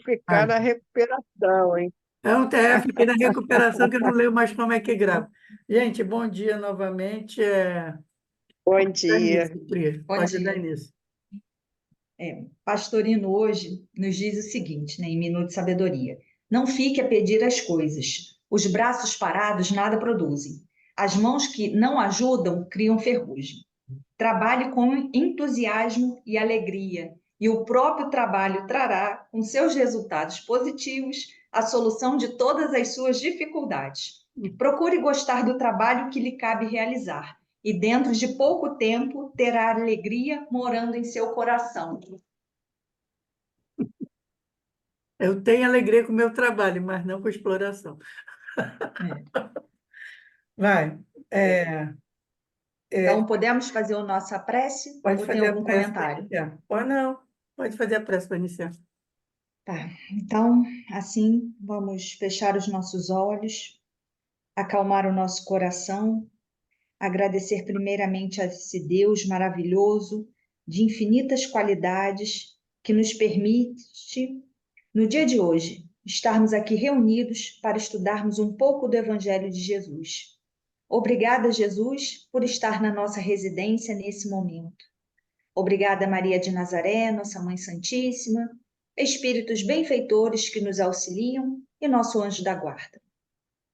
Ficar Vai. na recuperação, hein? É um TF aqui na recuperação que eu não leio mais como é que grava. Gente, bom dia novamente. Bom Pode dar dia. início, Pri. Bom Pode dar dia. início. Pastorino hoje nos diz o seguinte, né, em Minuto de Sabedoria: não fique a pedir as coisas. Os braços parados nada produzem. As mãos que não ajudam criam ferrugem. Trabalhe com entusiasmo e alegria, e o próprio trabalho trará, com seus resultados positivos, a solução de todas as suas dificuldades. Procure gostar do trabalho que lhe cabe realizar, e dentro de pouco tempo terá alegria morando em seu coração. Eu tenho alegria com o meu trabalho, mas não com exploração. É. Vai. É, Então, podemos fazer a nossa prece pode ou tem fazer a algum prece para comentário? iniciar. Ou não, pode fazer a prece para iniciar. Tá. Então, assim, vamos fechar os nossos olhos, acalmar o nosso coração, agradecer primeiramente a esse Deus maravilhoso, de infinitas qualidades, que nos permite, no dia de hoje, estarmos aqui reunidos para estudarmos um pouco do Evangelho de Jesus. Obrigada, Jesus, por estar na nossa residência nesse momento. Obrigada, Maria de Nazaré, nossa Mãe Santíssima, espíritos benfeitores que nos auxiliam e nosso anjo da guarda.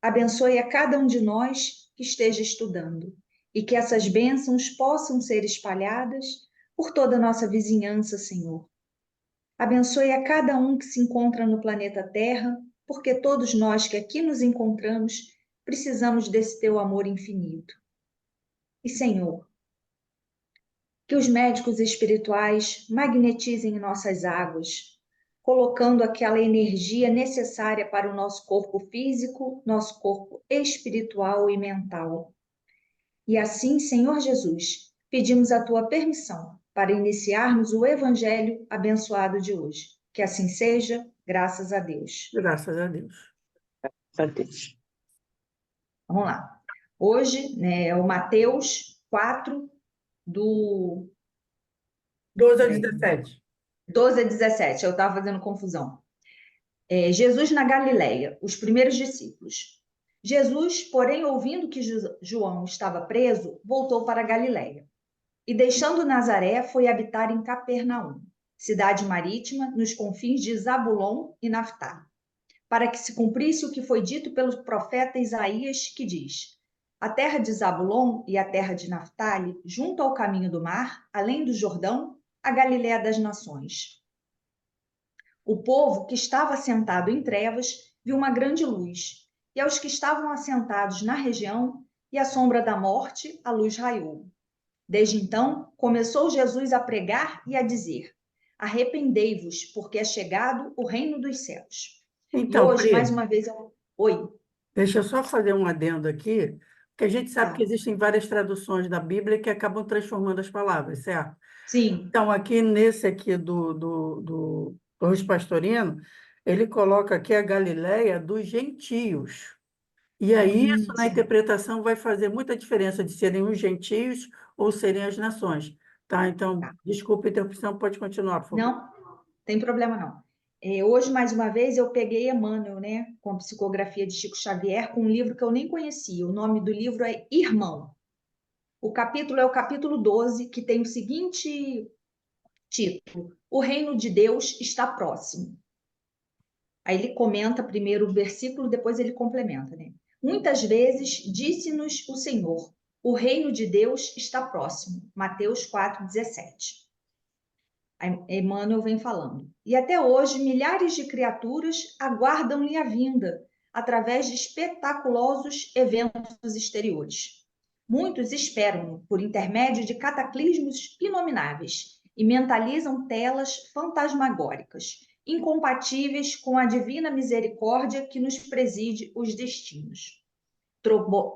Abençoe a cada um de nós que esteja estudando e que essas bênçãos possam ser espalhadas por toda a nossa vizinhança, Senhor. Abençoe a cada um que se encontra no planeta Terra, porque todos nós que aqui nos encontramos precisamos desse teu amor infinito. E, Senhor, que os médicos espirituais magnetizem nossas águas, colocando aquela energia necessária para o nosso corpo físico, nosso corpo espiritual e mental. E assim, Senhor Jesus, pedimos a tua permissão para iniciarmos o evangelho abençoado de hoje. Que assim seja, graças a Deus. Graças a Deus. Santos. Vamos lá. Hoje, né, é o Mateus 4, do 12 a 17. 12 a 17. Eu estava fazendo confusão. Jesus na Galileia, os primeiros discípulos. Jesus, porém, ouvindo que João estava preso, voltou para a Galileia. E deixando Nazaré, foi habitar em Capernaum, cidade marítima, nos confins de Zabulon e Naftali, para que se cumprisse o que foi dito pelo profeta Isaías, que diz: a terra de Zabulon e a terra de Naftali, junto ao caminho do mar, além do Jordão, a Galiléia das nações. O povo que estava assentado em trevas viu uma grande luz, e aos que estavam assentados na região e à sombra da morte, a luz raiou. Desde então, começou Jesus a pregar e a dizer: arrependei-vos, porque é chegado o reino dos céus. E Então, hoje, mais Pri, uma vez, oi, deixa eu só fazer um adendo aqui, porque a gente sabe que tá. existem várias traduções da Bíblia que acabam transformando as palavras, certo? Sim. Então, aqui nesse aqui do Luiz Pastorino, ele coloca aqui a Galileia dos gentios. E aí, isso na Sim. interpretação vai fazer muita diferença de serem os gentios ou serem as nações. Tá? Então, Tá. desculpa a interrupção, pode continuar, por favor. Não, tem problema não. Hoje, mais uma vez, eu peguei Emmanuel, né, com a psicografia de Chico Xavier, com um livro que eu nem conhecia. O nome do livro é Irmão. O capítulo é o capítulo 12, que tem o seguinte título: O reino de Deus está próximo. Aí ele comenta primeiro o versículo, depois ele complementa, né? Muitas vezes disse-nos o Senhor: o reino de Deus está próximo. Mateus 4:17. Emmanuel vem falando. E até hoje, milhares de criaturas aguardam-lhe a vinda, através de espetaculosos eventos exteriores. Muitos esperam-no por intermédio de cataclismos inomináveis e mentalizam telas fantasmagóricas, incompatíveis com a divina misericórdia que nos preside os destinos.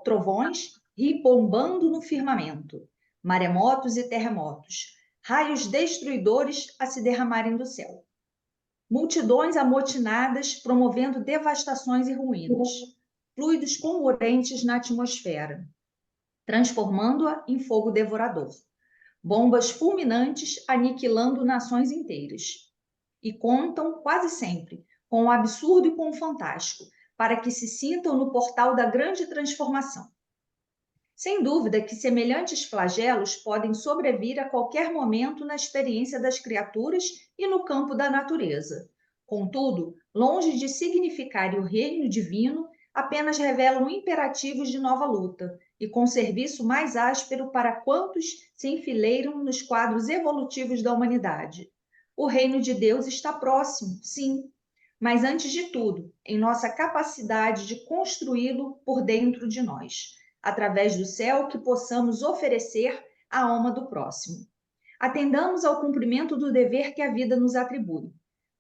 Trovões ribombando no firmamento, maremotos e terremotos, raios destruidores a se derramarem do céu. Multidões amotinadas promovendo devastações e ruínas, fluidos comburentes na atmosfera, transformando-a em fogo devorador. Bombas fulminantes aniquilando nações inteiras. e contam, quase sempre, com o absurdo e com o fantástico, para que se sintam no portal da grande transformação. Sem dúvida que semelhantes flagelos podem sobrevir a qualquer momento na experiência das criaturas e no campo da natureza. Contudo, longe de significar o reino divino, apenas revelam imperativos de nova luta e com serviço mais áspero para quantos se enfileiram nos quadros evolutivos da humanidade. O reino de Deus está próximo, sim, mas antes de tudo, em nossa capacidade de construí-lo por dentro de nós, através do céu que possamos oferecer à alma do próximo. Atendamos ao cumprimento do dever que a vida nos atribui,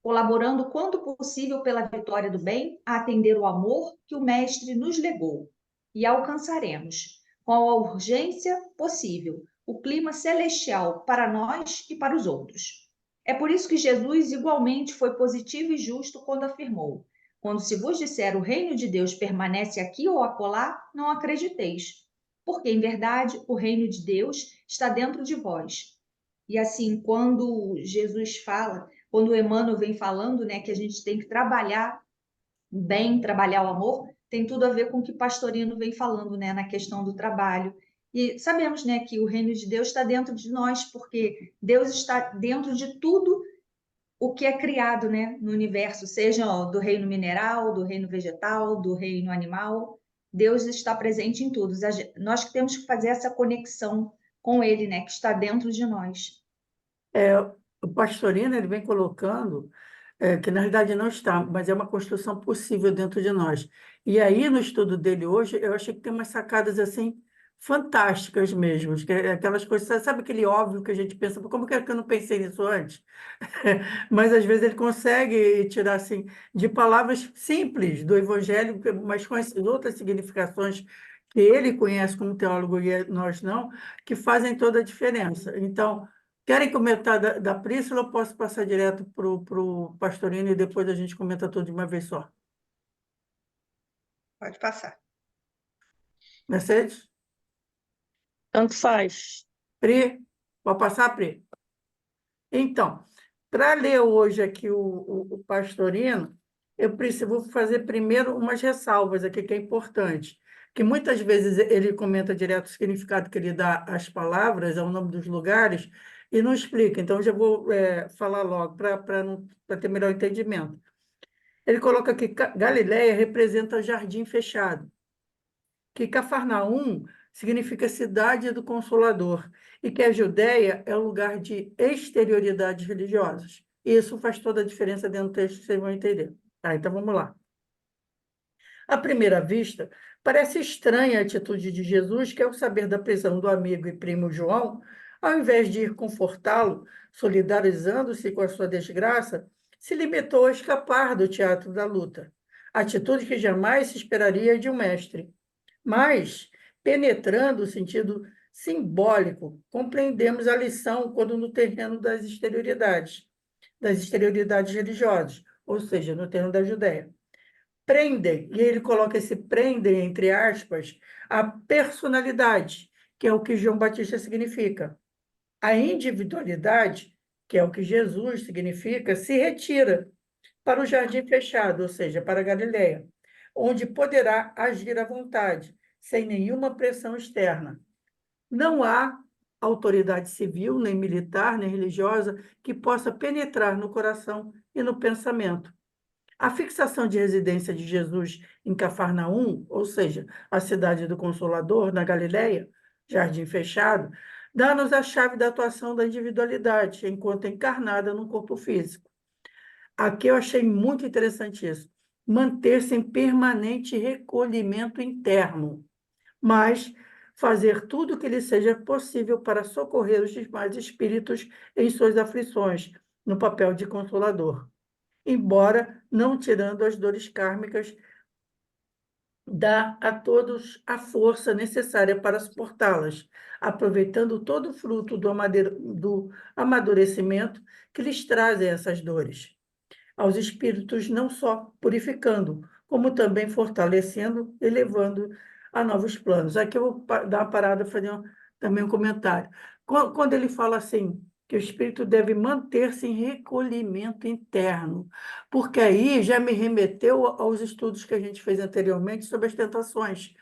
colaborando quanto possível pela vitória do bem, a atender o amor que o Mestre nos legou. E alcançaremos, com a urgência possível, o clima celestial para nós e para os outros. É por isso que Jesus igualmente foi positivo e justo quando afirmou: quando se vos disser o reino de Deus permanece aqui ou acolá, não acrediteis, porque em verdade o reino de Deus está dentro de vós. E assim, quando Jesus fala, quando o Emmanuel vem falando, né, que a gente tem que trabalhar bem, trabalhar o amor, tem tudo a ver com o que o Pastorino vem falando, né, na questão do trabalho. E sabemos, né, que o reino de Deus está dentro de nós, porque Deus está dentro de tudo o que é criado, né, no universo, seja do reino mineral, do reino vegetal, do reino animal. Deus está presente em tudo. Nós que temos que fazer essa conexão com Ele, né, que está dentro de nós. O Pastorino ele vem colocando que na realidade não está, mas é uma construção possível dentro de nós. E aí, no estudo dele hoje, eu achei que tem umas sacadas assim fantásticas mesmo, que é aquelas coisas, sabe aquele óbvio que a gente pensa, como que é que eu não pensei nisso antes? Mas às vezes ele consegue tirar assim de palavras simples do Evangelho, mas com as outras significações que ele conhece como teólogo e nós não, que fazem toda a diferença. Então, querem comentar da Príscila ou posso passar direto para o Pastorino e depois a gente comenta tudo de uma vez só? Pode passar. Mercedes? Tanto faz. Pri? Pode passar, Pri? Então, para ler hoje aqui o Pastorino, vou fazer primeiro umas ressalvas aqui que é importante, que muitas vezes ele comenta direto o significado que ele dá às palavras, ao nome dos lugares, e não explica. Então, eu já vou falar logo para ter melhor entendimento. Ele coloca que Galileia representa jardim fechado, que Cafarnaum significa cidade do Consolador e que a Judéia é um lugar de exterioridades religiosas. Isso faz toda a diferença dentro do texto, vocês vão entender. Tá, então vamos lá. À primeira vista, parece estranha a atitude de Jesus, que ao saber da prisão do amigo e primo João, ao invés de ir confortá-lo, solidarizando-se com a sua desgraça, se limitou a escapar do teatro da luta, atitude que jamais se esperaria de um mestre. Mas, penetrando o sentido simbólico, compreendemos a lição quando no terreno das exterioridades religiosas, ou seja, no terreno da Judéia. Prendem, e ele coloca esse prendem, entre aspas, a personalidade, que é o que João Batista significa. A individualidade, que é o que Jesus significa, se retira para o jardim fechado, ou seja, para a Galileia, onde poderá agir à vontade, sem nenhuma pressão externa. Não há autoridade civil, nem militar, nem religiosa que possa penetrar no coração e no pensamento. A fixação de residência de Jesus em Cafarnaum, ou seja, a cidade do Consolador, na Galileia, jardim fechado, dá-nos a chave da atuação da individualidade, enquanto encarnada no corpo físico. Aqui eu achei muito interessante isso. Manter-se em permanente recolhimento interno, mas fazer tudo o que lhe seja possível para socorrer os demais espíritos em suas aflições, no papel de consolador, embora não tirando as dores kármicas, dá a todos a força necessária para suportá-las, aproveitando todo o fruto do amadurecimento que lhes trazem essas dores aos espíritos, não só purificando, como também fortalecendo e levando a novos planos. Aqui eu vou dar uma parada, fazer também um comentário. Quando ele fala assim, que o espírito deve manter-se em recolhimento interno, porque aí já me remeteu aos estudos que a gente fez anteriormente sobre as tentações.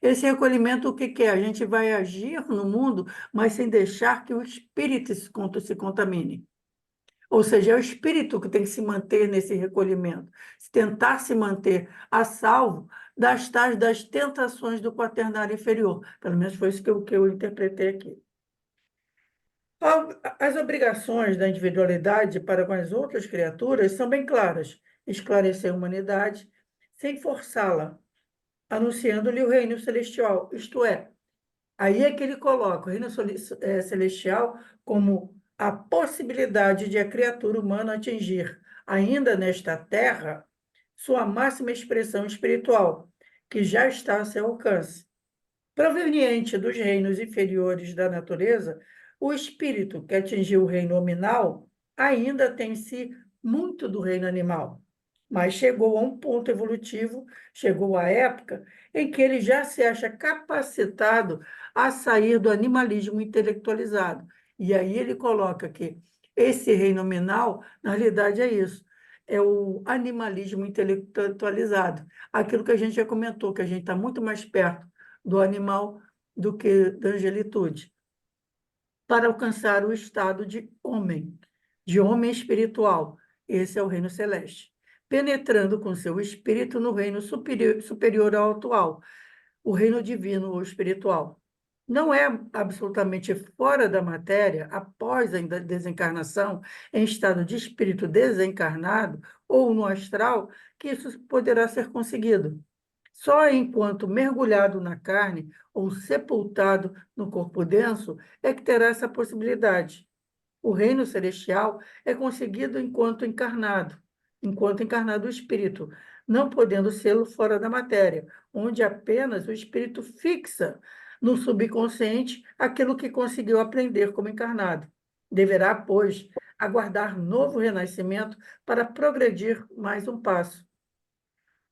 Esse recolhimento, o que que é? A gente vai agir no mundo, mas sem deixar que o espírito se contamine. Ou seja, é o espírito que tem que se manter nesse recolhimento, tentar se manter a salvo das tentações do quaternário inferior. Pelo menos foi isso que eu interpretei aqui. As obrigações da individualidade para com as outras criaturas são bem claras: esclarecer a humanidade sem forçá-la, anunciando-lhe o reino celestial, isto é, aí é que ele coloca o reino celestial como a possibilidade de a criatura humana atingir, ainda nesta terra, sua máxima expressão espiritual, que já está a seu alcance. Proveniente dos reinos inferiores da natureza, o espírito que atingiu o reino nominal ainda tem em si muito do reino animal, mas chegou a um ponto evolutivo, chegou à época em que ele já se acha capacitado a sair do animalismo intelectualizado. E aí ele coloca que esse reino nominal, na realidade, é isso, é o animalismo intelectualizado. Aquilo que a gente já comentou, que a gente está muito mais perto do animal do que da angelitude, para alcançar o estado de homem espiritual. Esse é o reino celeste, penetrando com seu espírito no reino superior ao atual, o reino divino ou espiritual. Não é absolutamente fora da matéria, após a desencarnação, em estado de espírito desencarnado ou no astral, que isso poderá ser conseguido. Só enquanto mergulhado na carne ou sepultado no corpo denso é que terá essa possibilidade. O reino celestial é conseguido enquanto encarnado o espírito, não podendo sê-lo fora da matéria, onde apenas o espírito fixa no subconsciente aquilo que conseguiu aprender como encarnado. Deverá, pois, aguardar novo renascimento para progredir mais um passo.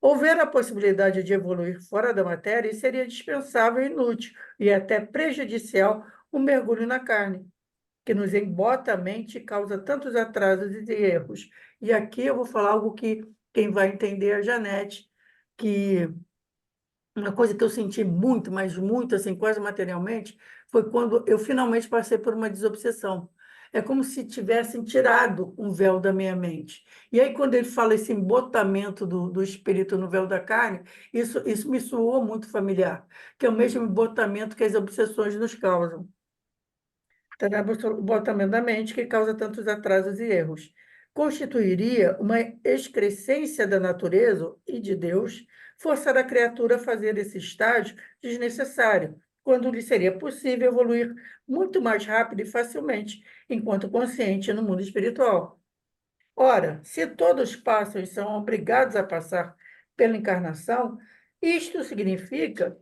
Houver a possibilidade de evoluir fora da matéria, seria dispensável e inútil, e até prejudicial, o mergulho na carne, que nos embota a mente e causa tantos atrasos e erros. E aqui eu vou falar algo que quem vai entender é a Janete, que uma coisa que eu senti muito, mas muito, assim, quase materialmente, foi quando eu finalmente passei por uma desobsessão. É como se tivessem tirado um véu da minha mente. E aí, quando ele fala esse embotamento do espírito no véu da carne, isso me soou muito familiar, que é o mesmo embotamento que as obsessões nos causam. O botamento da mente que causa tantos atrasos e erros. Constituiria uma excrescência da natureza e de Deus forçar a criatura a fazer esse estágio desnecessário, quando lhe seria possível evoluir muito mais rápido e facilmente, enquanto consciente no mundo espiritual. Ora, se todos passam e são obrigados a passar pela encarnação, isto significa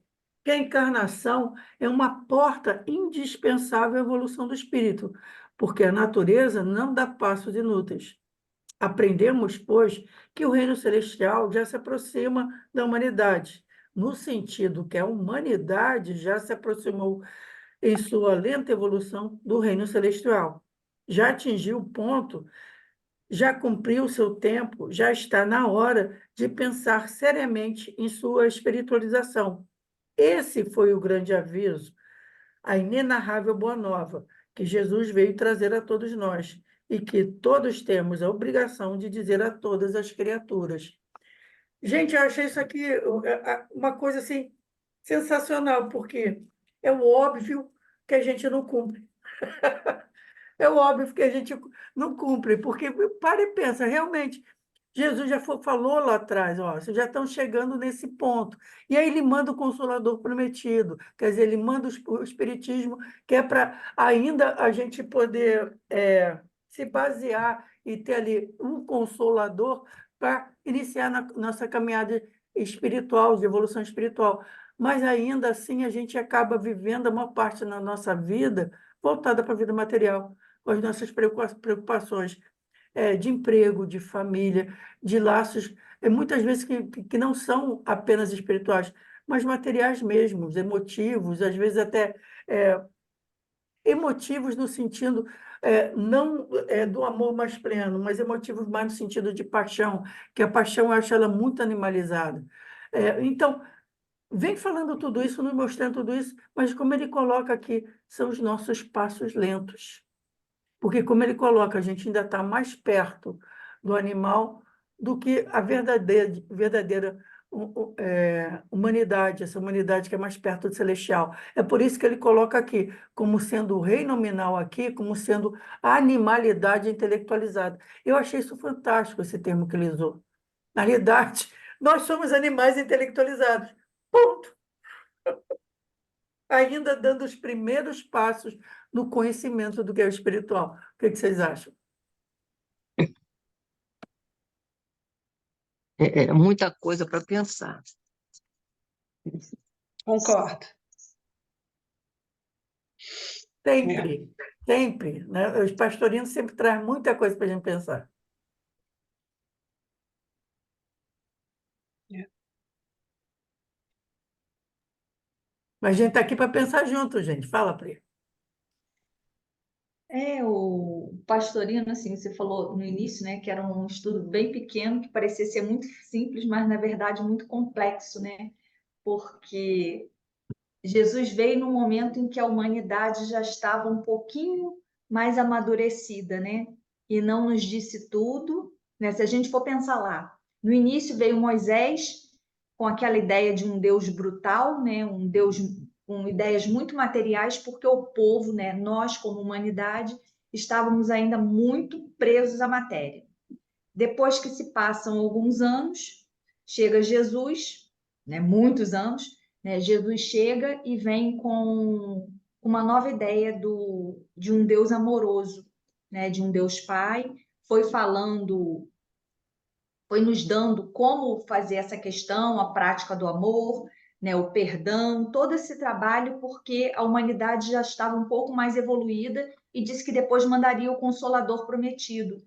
que a encarnação é uma porta indispensável à evolução do espírito, porque a natureza não dá passos inúteis. Aprendemos, pois, que o reino celestial já se aproxima da humanidade, no sentido que a humanidade já se aproximou em sua lenta evolução do reino celestial. Já atingiu o ponto, já cumpriu o seu tempo, já está na hora de pensar seriamente em sua espiritualização. Esse foi o grande aviso, a inenarrável boa nova que Jesus veio trazer a todos nós e que todos temos a obrigação de dizer a todas as criaturas. Gente, eu achei isso aqui uma coisa assim sensacional, porque é o óbvio que a gente não cumpre. É óbvio que a gente não cumpre, porque para e pensa, realmente, Jesus já falou lá atrás, ó, vocês já estão chegando nesse ponto. E aí ele manda o Consolador prometido, quer dizer, ele manda o Espiritismo, que é para ainda a gente poder se basear e ter ali um Consolador para iniciar nossa caminhada espiritual, de evolução espiritual. Mas ainda assim a gente acaba vivendo uma parte na nossa vida voltada para a vida material, com as nossas preocupações de emprego, de família, de laços, muitas vezes que não são apenas espirituais, mas materiais mesmos, emotivos, às vezes até Emotivos no sentido, não do amor mais pleno, mas emotivos mais no sentido de paixão, que a paixão eu acho ela muito animalizada. Então, vem falando tudo isso, nos mostrando tudo isso, mas como ele coloca aqui, são os nossos passos lentos. Porque, como ele coloca, a gente ainda está mais perto do animal do que a verdadeira humanidade, essa humanidade que é mais perto do celestial. É por isso que ele coloca aqui, como sendo o rei nominal aqui, como sendo a animalidade intelectualizada. Eu achei isso fantástico, esse termo que ele usou. Na realidade, nós somos animais intelectualizados. Ponto. Ainda dando os primeiros passos no conhecimento do que é o espiritual. O que vocês acham? É muita coisa para pensar. Concordo. Sempre, sempre, né? Os pastorinhos sempre trazem muita coisa para a gente pensar. Mas a gente está aqui para pensar junto, gente. Fala, Pri. O pastorino, assim, você falou no início, né, que era um estudo bem pequeno, que parecia ser muito simples, mas na verdade muito complexo, né? Porque Jesus veio no momento em que a humanidade já estava um pouquinho mais amadurecida, né? E não nos disse tudo, né? Se a gente for pensar lá, no início veio Moisés com aquela ideia de um Deus brutal, né? Um Deus com ideias muito materiais, porque o povo, né? Nós como humanidade estávamos ainda muito presos à matéria. Depois que se passam alguns anos, chega Jesus, né, muitos anos, né, Jesus chega e vem com uma nova ideia de um Deus amoroso, né, de um Deus Pai, foi falando, foi nos dando como fazer essa questão, a prática do amor, né, o perdão, todo esse trabalho, porque a humanidade já estava um pouco mais evoluída e disse que depois mandaria o Consolador prometido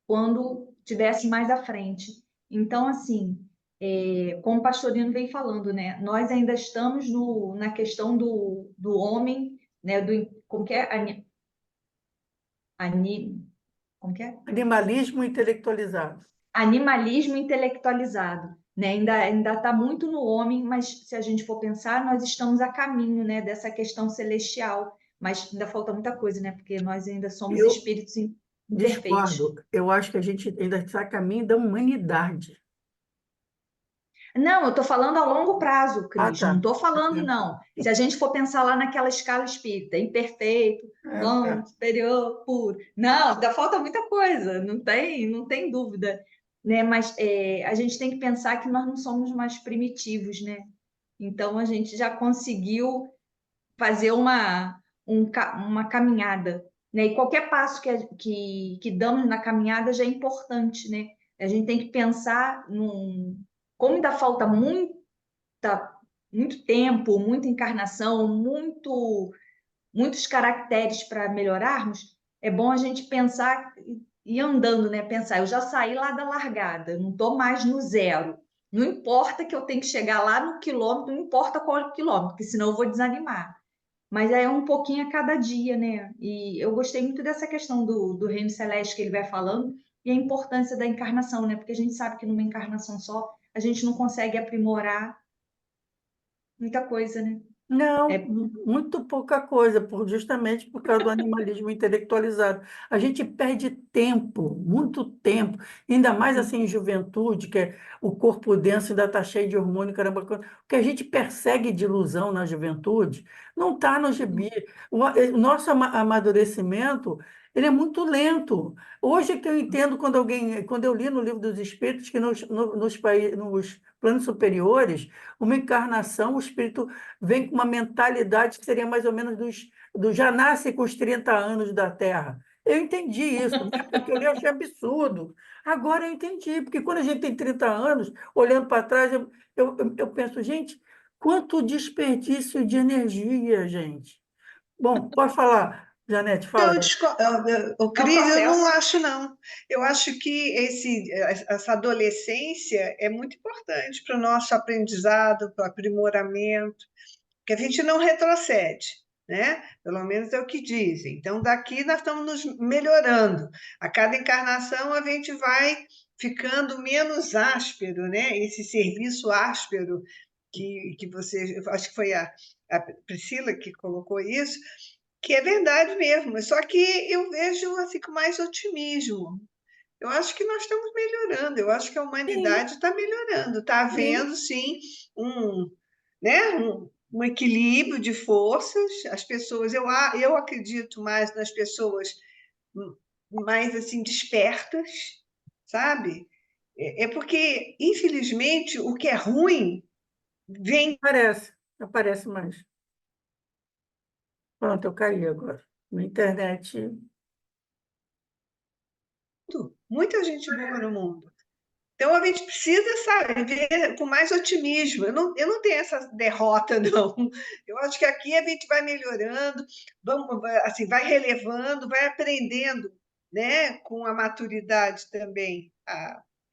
quando tivesse mais à frente. Então, assim, como o pastorino vem falando, né, nós ainda estamos na questão do homem, né, como que é? Como que é? Animalismo intelectualizado. Animalismo intelectualizado. Né? Ainda está muito no homem, mas se a gente for pensar, nós estamos a caminho, né, dessa questão celestial. Mas ainda falta muita coisa, né? Porque nós ainda somos Eu espíritos imperfeitos. discordo. Eu acho que a gente ainda está a caminho da humanidade. Não, eu estou falando a longo prazo, Ah, Cris. Não tá. estou falando, não. Se a gente for pensar lá naquela escala espírita, imperfeito, bom, superior, puro. Não, ainda falta muita coisa, não tem dúvida. Né? Mas a gente tem que pensar que nós não somos mais primitivos, né? Então a gente já conseguiu fazer uma caminhada, né? E qualquer passo que damos na caminhada já é importante, né? A gente tem que pensar como ainda falta muito tempo, muita encarnação, muitos caracteres para melhorarmos. É bom a gente pensar e ir andando, né? Pensar, eu já saí lá da largada, não estou mais no zero. Não importa que eu tenho que chegar lá no quilômetro, não importa qual é o quilômetro, porque senão eu vou desanimar. Mas é um pouquinho a cada dia, né? E eu gostei muito dessa questão do reino celeste que ele vai falando e a importância da encarnação, né? Porque a gente sabe que numa encarnação só a gente não consegue aprimorar muita coisa, né? Não, É, muito pouca coisa, justamente por causa do animalismo intelectualizado. A gente perde tempo, muito tempo, ainda mais assim em juventude, que o corpo denso ainda está cheio de hormônio, caramba. O que a gente persegue de ilusão na juventude não está no gibi. O nosso amadurecimento, ele é muito lento. Hoje é que eu entendo quando eu li no Livro dos Espíritos que nos planos superiores, uma encarnação, o espírito vem com uma mentalidade que seria mais ou menos já nasce com os 30 anos da Terra. Eu entendi isso, na época que eu li, eu achei absurdo. Agora eu entendi, porque quando a gente tem 30 anos, olhando para trás, eu penso, gente, quanto desperdício de energia, gente. Bom, pode falar, Janete, fala. O é um Cris, eu não processo. acho, não. Eu acho que essa adolescência é muito importante para o nosso aprendizado, para o aprimoramento, que a gente não retrocede, né? Pelo menos é o que dizem. Então, daqui nós estamos nos melhorando. A cada encarnação a gente vai ficando menos áspero, né? Esse serviço áspero que você, eu acho que foi a Priscila que colocou isso, que é verdade mesmo. Só que eu vejo assim com mais otimismo. Eu acho que nós estamos melhorando, eu acho que a Sim, humanidade está melhorando, está sim. havendo, sim, né, um equilíbrio de forças. As pessoas, eu acredito mais nas pessoas mais assim despertas, sabe? É porque, infelizmente, o que é ruim vem. Aparece mais. Pronto, eu caí agora. Na internet. Muita gente boa no mundo. Então a gente precisa, sabe, ver com mais otimismo. Eu não tenho essa derrota, não. Eu acho que aqui a gente vai melhorando, assim, vai relevando, vai aprendendo, né, com a maturidade também,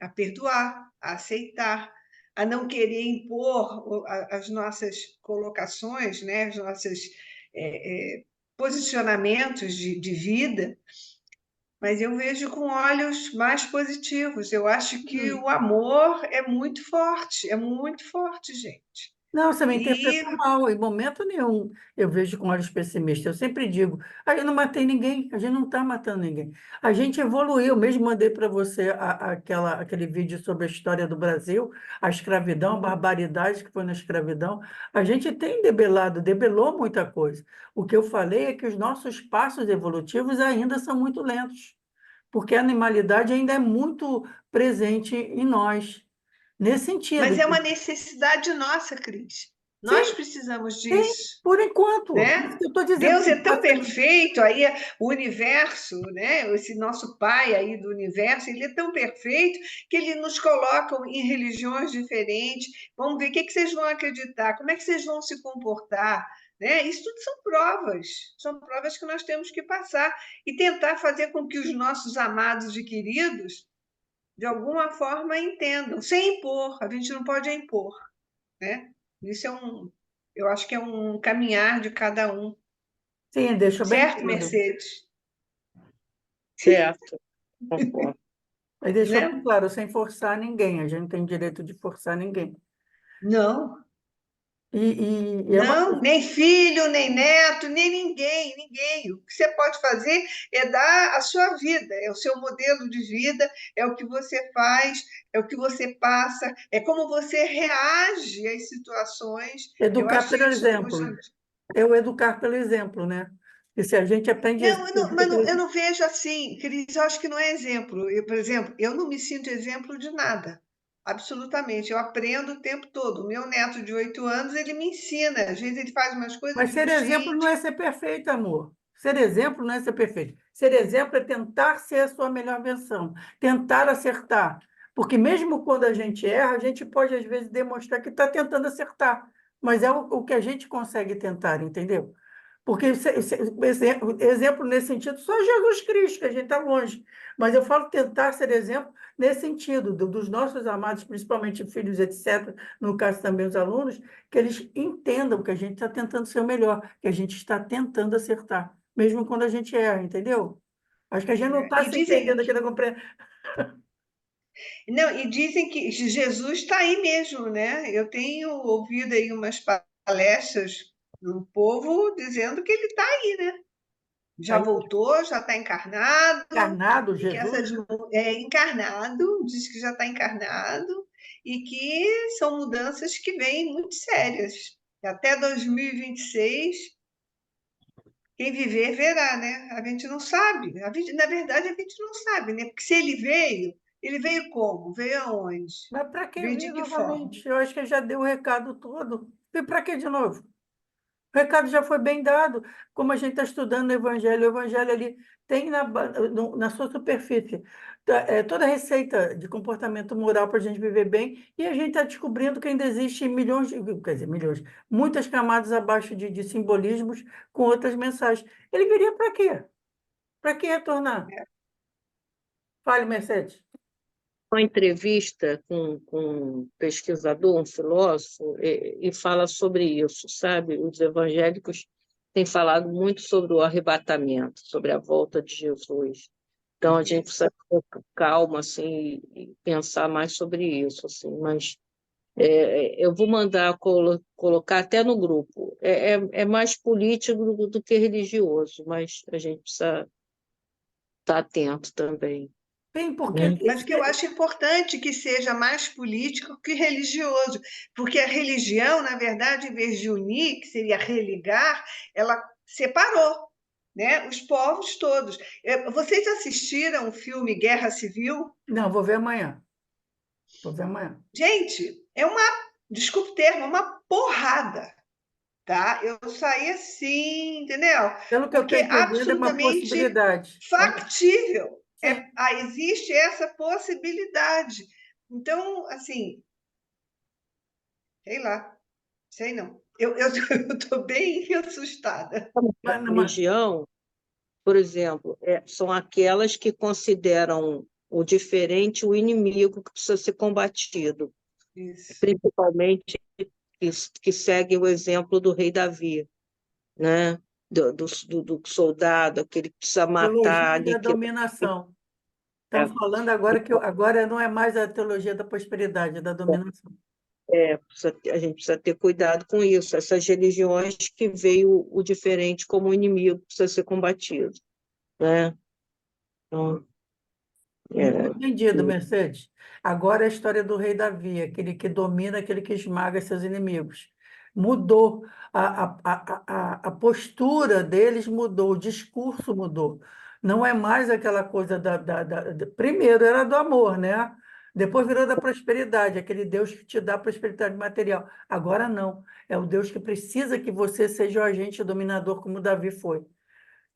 a perdoar, a aceitar, a não querer impor as nossas colocações, né, os nossos posicionamentos de vida, mas eu vejo com olhos mais positivos. Eu acho que o amor é muito forte, gente. Não, você me E, interpretou mal, em momento nenhum eu vejo com olhos pessimistas. Eu sempre digo, eu não matei ninguém, a gente não está matando ninguém. A gente evoluiu, mesmo mandei para você aquele vídeo sobre a história do Brasil, a escravidão, a barbaridade que foi na escravidão. A gente tem debelou muita coisa. O que eu falei é que os nossos passos evolutivos ainda são muito lentos, porque a animalidade ainda é muito presente em nós, nesse sentido. mas é uma necessidade nossa, Cris. Nós Sim, precisamos sim, disso, por enquanto. Isso né? que eu estou dizendo. Deus é tão perfeito, aí o universo, né? Esse nosso pai aí do universo, ele é tão perfeito que ele nos coloca em religiões diferentes. Vamos ver o que que vocês vão acreditar, como é que vocês vão se comportar, né? Isso tudo são provas que nós temos que passar e tentar fazer com que os nossos amados e queridos, de alguma forma, entendam, sem impor. A gente não pode impor, né? Isso eu acho que é um caminhar de cada um. Sim, deixa bem Certo, claro. Mercedes? Certo, concordo. Aí deixou bem Né? claro, sem forçar ninguém. A gente não tem direito de forçar ninguém. Não, E é uma não, coisa. nem filho, nem neto, nem ninguém, ninguém. O que você pode fazer é dar a sua vida, é o seu modelo de vida, é o que você faz, é o que você passa, é como você reage às situações. Eu Educar acho pelo isso hoje. exemplo. É o educar pelo exemplo, né? E se a gente aprende isso, Não, eu não vejo assim, Cris, eu acho que não é exemplo. Por exemplo, eu não me sinto exemplo de nada, absolutamente. Eu aprendo o tempo todo. O meu neto de 8 anos, ele me ensina. Às vezes ele faz umas coisas, eu mas ser digo, exemplo não é gente, ser perfeito, amor. Ser exemplo não é ser perfeito. Ser exemplo é tentar ser a sua melhor versão, tentar acertar. Porque mesmo quando a gente erra, a gente pode, às vezes, demonstrar que está tentando acertar. Mas é o que a gente consegue tentar, entendeu? Porque exemplo nesse sentido, só Jesus Cristo, que a gente está longe. Mas eu falo tentar ser exemplo nesse sentido, dos nossos amados, principalmente filhos, etc., no caso também os alunos, que eles entendam que a gente está tentando ser o melhor, que a gente está tentando acertar, mesmo quando a gente erra, entendeu? Acho que a gente não está e se dizem, entendendo aqui na compreensão. não, e dizem que Jesus está aí mesmo, né? Eu tenho ouvido aí umas palestras do povo dizendo que ele está aí, né? Já Aí, voltou, já está encarnado, encarnado, e que Jesus, né? encarnado, diz que já está encarnado, e que são mudanças que vêm muito sérias. Até 2026, quem viver verá, né? A gente não sabe. Na verdade, a gente não sabe, né? Porque se ele veio como? Veio aonde? Mas para que Veio vir de que forma? novamente? Eu acho que já deu o recado todo. E para que de novo? O recado já foi bem dado, como a gente está estudando o Evangelho ali tem na sua superfície toda a receita de comportamento moral para a gente viver bem, e a gente está descobrindo que ainda existem milhões, quer dizer, milhões, muitas camadas abaixo de simbolismos com outras mensagens. Ele viria para quê? Para que retornar? Fale, Mercedes. Uma entrevista com um pesquisador, um filósofo, e fala sobre isso, sabe? Os evangélicos tem falado muito sobre o arrebatamento, sobre a volta de Jesus. Então, a gente precisa ter calma, assim, e pensar mais sobre isso, assim, mas eu vou mandar colocar até no grupo. É mais político do que religioso, mas a gente precisa estar atento também, Sim, porque né? Mas que eu acho importante que seja mais político que religioso, porque a religião, na verdade, em vez de unir, que seria religar, ela separou, né, os povos todos. Vocês assistiram o filme Guerra Civil? não, vou ver amanhã. Vou ver amanhã. Gente, é uma, desculpe o termo, uma porrada, tá? Eu saí assim, entendeu? Pelo que eu Porque estou é entendendo, é uma absolutamente possibilidade. factível. Sim. Existe essa possibilidade. Então, assim, sei lá, sei não. Eu estou bem assustada. A Mas, religião, por exemplo, são aquelas que consideram o diferente o inimigo que precisa ser combatido, Isso. principalmente que seguem o exemplo do rei Davi, né? Do soldado, aquele que precisa matar, teologia da aniquilar. dominação. Estão falando agora que agora não é mais a teologia da prosperidade, é da dominação. A gente precisa ter cuidado com isso. Essas religiões que veio o diferente como inimigo precisa ser combatido, né? Então, é, Entendido, Mercedes. Agora é a história do rei Davi, aquele que domina, aquele que esmaga seus inimigos. Mudou, a postura deles mudou, o discurso mudou. Não é mais aquela coisa primeiro era do amor, né? Depois virou da prosperidade, aquele Deus que te dá prosperidade material. Agora não, é o Deus que precisa que você seja o agente dominador como Davi foi.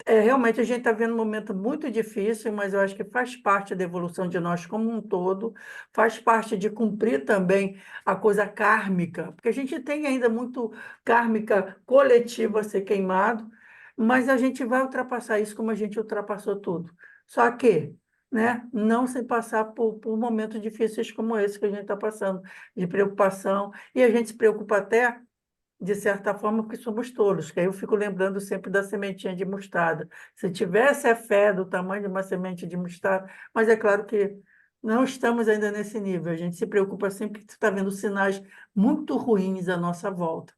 Realmente a gente está vendo um momento muito difícil, mas eu acho que faz parte da evolução de nós como um todo, faz parte de cumprir também a coisa kármica, porque a gente tem ainda muito kármica coletivo a ser queimado, mas a gente vai ultrapassar isso como a gente ultrapassou tudo. Só que, né, não sem passar por momentos difíceis como esse que a gente está passando, de preocupação, e a gente se preocupa até de certa forma, porque somos tolos, que aí eu fico lembrando sempre da sementinha de mostarda. Se tivesse a fé do tamanho de uma semente de mostarda, mas é claro que não estamos ainda nesse nível. A gente se preocupa sempre que está vendo sinais muito ruins à nossa volta.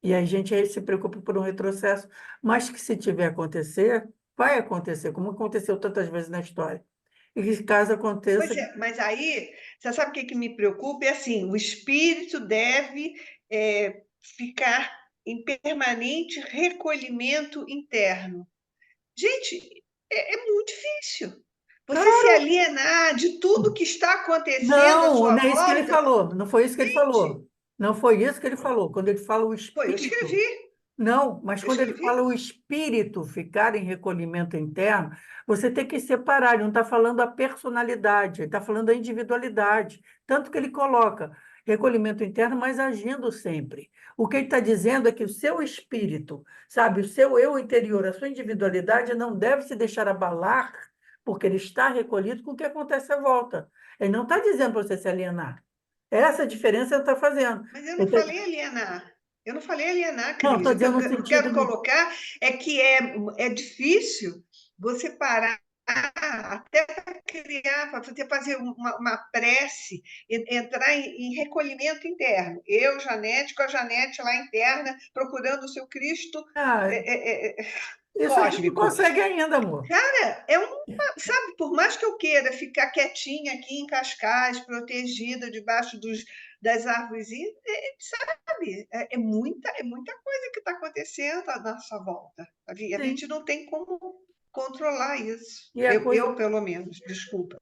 E a gente aí se preocupa por um retrocesso, mas que se tiver acontecer, vai acontecer, como aconteceu tantas vezes na história. E que caso Pois aconteça, é, mas aí, você sabe o que me preocupa? É assim, o espírito deve ficar em permanente recolhimento interno. Gente, é muito difícil. Você se claro, alienar de tudo que está acontecendo à não, sua não é isso que ele volta, falou. Não foi isso que ele gente, falou. Não foi isso que ele falou. Quando ele fala o pô, espírito. Não, mas eu quando ele escrevi. fala o espírito ficar em recolhimento interno, você tem que separar. Ele não está falando a personalidade, ele está falando a individualidade. Tanto que ele coloca recolhimento interno, mas agindo sempre. O que ele está dizendo é que o seu espírito, sabe, o seu eu interior, a sua individualidade não deve se deixar abalar, porque ele está recolhido com o que acontece à volta. Ele não está dizendo para você se alienar. Essa diferença ele está fazendo. Mas eu não Ele tá- falei alienar. Eu não falei alienar, Não, Cris. estou O que eu dizendo no quero sentido. colocar é que é difícil você parar até para criar, para você fazer uma prece, entrar em recolhimento interno. Eu, Janete, com a Janete lá interna, procurando o seu Cristo Ah, é, é, é, isso a gente não cósmico. consegue ainda, amor. Sabe, por mais que eu queira ficar quietinha aqui em Cascais, protegida debaixo das árvores, sabe, é muita coisa que está acontecendo à nossa volta. A Sim. gente não tem como controlar isso. E a Eu, coisa, pelo menos, desculpa.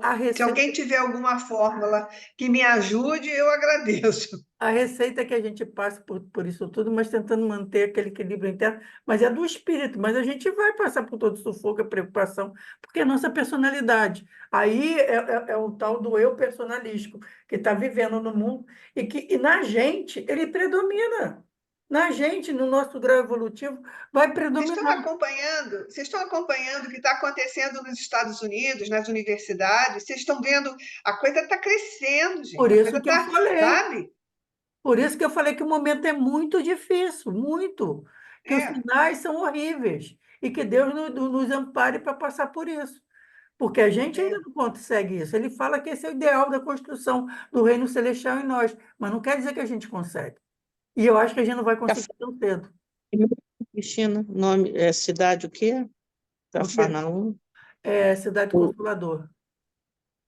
a Se alguém receita, tiver alguma fórmula que me ajude, eu agradeço. a receita é que a gente passa por isso tudo, mas tentando manter aquele equilíbrio interno, mas é do espírito, mas a gente vai passar por todo sufoco, a preocupação, porque é a nossa personalidade. Aí é o tal do eu personalístico, que está vivendo no mundo, e na gente ele predomina. Na gente, no nosso grau evolutivo, vai predominar. Vocês estão acompanhando o que está acontecendo nos Estados Unidos, nas universidades? Vocês estão vendo, a coisa está crescendo, Por gente. A isso coisa que eu está, falei. sabe? Por isso que eu falei que o momento é muito difícil, muito. que os É, sinais são horríveis e que Deus nos ampare para passar por isso. Porque a gente ainda é. não consegue isso. Ele fala que esse é o ideal da construção do reino celestial em nós, mas não quer dizer que a gente consegue. E eu acho que a gente não vai conseguir tão cedo. Cristina, nome, é cidade o quê? Porque Cafarnaum. é Cidade O- Consolador.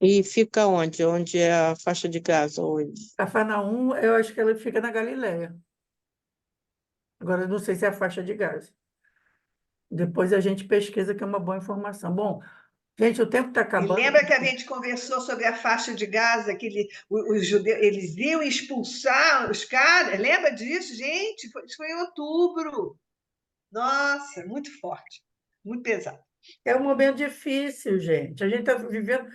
E fica onde? Onde é a faixa de Gaza hoje? Cafarnaum, eu acho que ela fica na Galileia. Agora, eu não sei se é a faixa de Gaza. Depois a gente pesquisa, que é uma boa informação. Bom, gente, o tempo está E acabando. lembra que a gente conversou sobre a faixa de Gaza, que os judeus, eles iam expulsar os caras? Lembra disso, gente? Isso foi em outubro. Nossa, muito forte, muito pesado. É um momento difícil, gente. A gente está vivendo.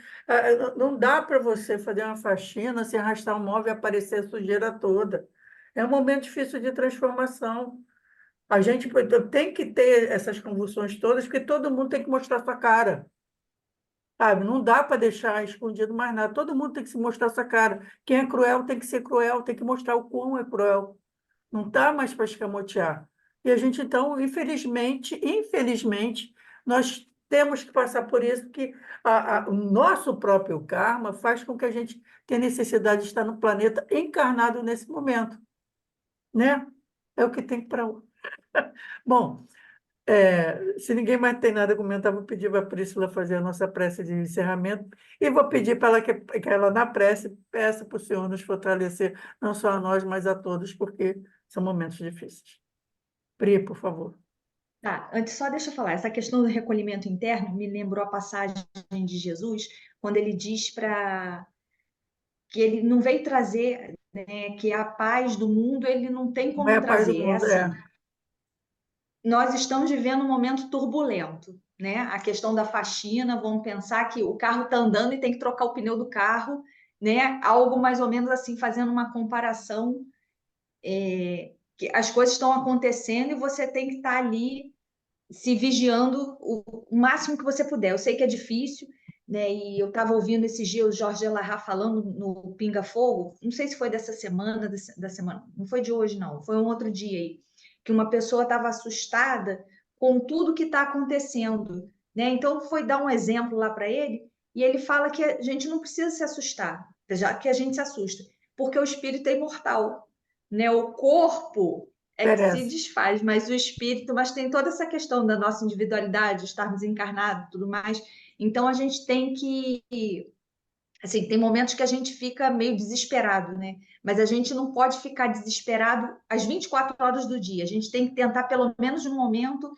Não dá para você fazer uma faxina, se arrastar um móvel e aparecer a sujeira toda. É um momento difícil de transformação. A gente tem que ter essas convulsões todas, porque todo mundo tem que mostrar sua cara. Sabe? Não dá para deixar escondido mais nada. Todo mundo tem que se mostrar sua cara. Quem é cruel tem que ser cruel, tem que mostrar o quão é cruel. Não dá mais para escamotear. E a gente, então, infelizmente, nós temos que passar por isso, porque o nosso próprio karma faz com que a gente tenha necessidade de estar no planeta encarnado nesse momento, né? É o que tem para. Bom, se ninguém mais tem nada a comentar, vou pedir para a Priscila fazer a nossa prece de encerramento e vou pedir para ela que ela, na prece, peça para o Senhor nos fortalecer, não só a nós, mas a todos, porque são momentos difíceis. Pri, por favor. Tá, antes só deixa eu falar, essa questão do recolhimento interno me lembrou a passagem de Jesus, quando ele diz para que ele não veio trazer, né, que a paz do mundo ele não tem Não é como a paz do trazer. É mundo, assim, nós estamos vivendo um momento turbulento, né? A questão da faxina, vamos pensar que o carro está andando e tem que trocar o pneu do carro, né? Algo mais ou menos assim, fazendo uma comparação, que as coisas estão acontecendo e você tem que estar ali se vigiando o máximo que você puder. Eu sei que é difícil, né? E eu estava ouvindo esses dias o Jorge Elahá falando no Pinga Fogo, não sei se foi dessa semana, da semana, não foi de hoje, não, foi um outro dia aí, que uma pessoa estava assustada com tudo que está acontecendo, né? Então foi dar um exemplo lá para ele, e ele fala que a gente não precisa se assustar, já que a gente se assusta, porque o espírito é imortal, né? O corpo é que se perece. desfaz, mas o espírito, mas tem toda essa questão da nossa individualidade, estarmos encarnados, tudo mais. Então a gente tem que, assim, tem momentos que a gente fica meio desesperado, né? Mas a gente não pode ficar desesperado às 24 horas do dia. A gente tem que tentar pelo menos no momento,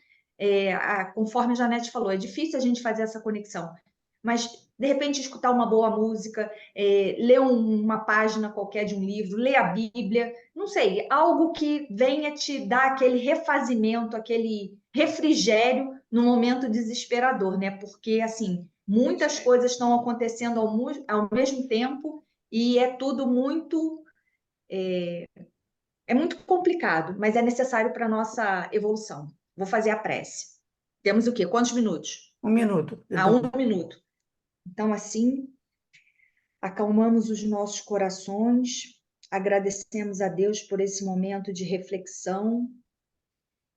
conforme a Janete falou, é difícil a gente fazer essa conexão, mas de repente escutar uma boa música, ler uma página qualquer de um livro, ler a Bíblia, não sei, algo que venha te dar aquele refazimento, aquele refrigério no momento desesperador, né? Porque, assim, muitas coisas estão acontecendo ao mesmo tempo e é tudo muito, é muito complicado, mas é necessário para a nossa evolução. Vou fazer a prece. Temos o quê? Quantos minutos? 1 minuto. Ah, 1 minuto. Então, assim, acalmamos os nossos corações, agradecemos a Deus por esse momento de reflexão,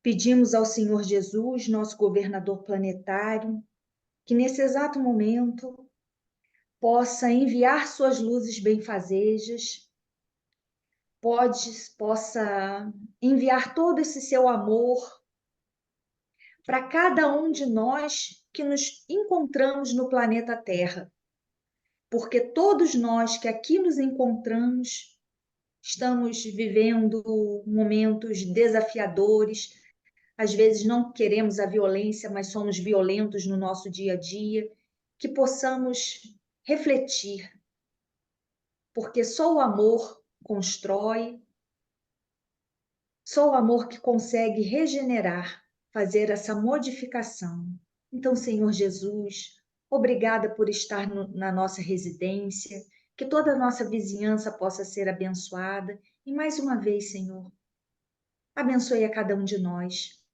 pedimos ao Senhor Jesus, nosso governador planetário, que nesse exato momento possa enviar suas luzes benfazejas, possa enviar todo esse seu amor para cada um de nós que nos encontramos no planeta Terra, porque todos nós que aqui nos encontramos estamos vivendo momentos desafiadores. Às vezes não queremos a violência, mas somos violentos no nosso dia a dia. Que possamos refletir, porque só o amor constrói, só o amor que consegue regenerar, fazer essa modificação. Então, Senhor Jesus, obrigada por estar na nossa residência, que toda a nossa vizinhança possa ser abençoada. E mais uma vez, Senhor, abençoe a cada um de nós.